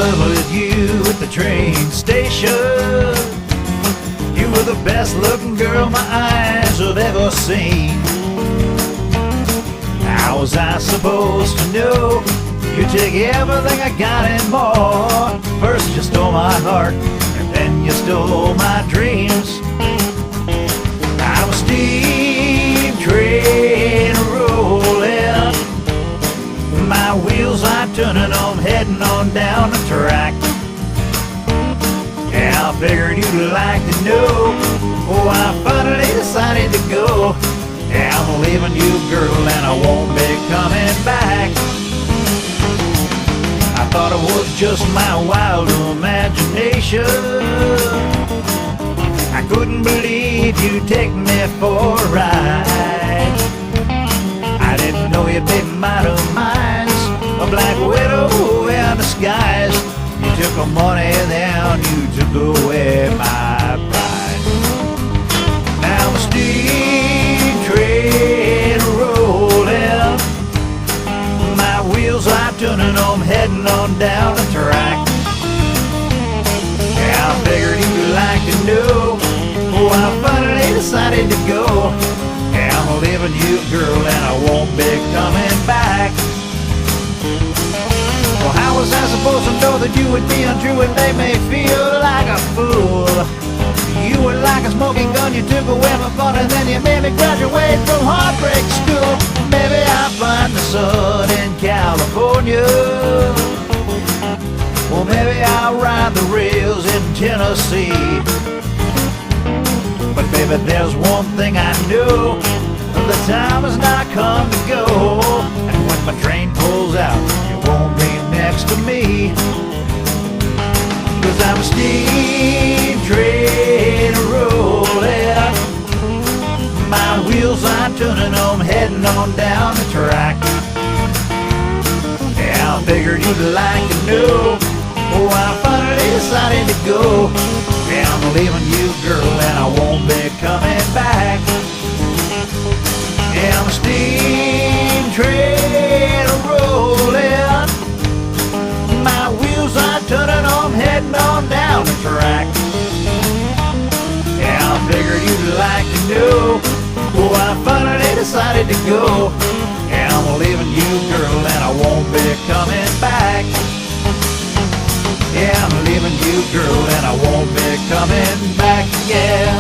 love with you at the train station. You were the best looking girl my eyes have ever seen. How was I supposed to know you take everything I got and more? First you stole my heart, and then you stole my dreams. I'm a steam train rolling, my wheels are turning, I'm heading on down the track. Yeah, I figured you'd like to know, oh, I finally decided to go. Yeah, I'm leaving you, girl, and I won't be coming back. I thought it was just my wild imagination. I couldn't believe you'd take me for a ride. I didn't know you'd be my demise, a black widow in disguise. You took my money, then you took away my pride. Now I'm a steam train rolling, my wheels are turning, I'm heading on down the track. Yeah, I figured you'd like to know, oh, I finally decided to go. Yeah, I'm leaving you, girl, and I won't be coming back. Well, how was I supposed to know that you would be untrue and make me feel like a fool? You were like a smoking gun, you took away my fun, and then you made me graduate from heartbreak school. Maybe I'll find the sun in California, or maybe I'll ride the rails in Tennessee. But baby, there's one thing I know, the time has not come to go. And when my train pulls out, you won't be next to me. 'Cause I'm a steam train rolling, my wheels are turning, I'm heading on down the track. Yeah, I figured you'd like to know, oh, I finally decided to go. Yeah, I'm leaving you, girl, and I won't be coming back. Yeah, I'm a steam train rolling, my wheels are turning, I'm heading on down the track. Yeah, I figured you'd like to know, oh, I finally decided to go. Yeah, I'm leaving you, girl, and I won't be coming back. Yeah, I'm leaving you, girl, and I won't be coming back. Yeah.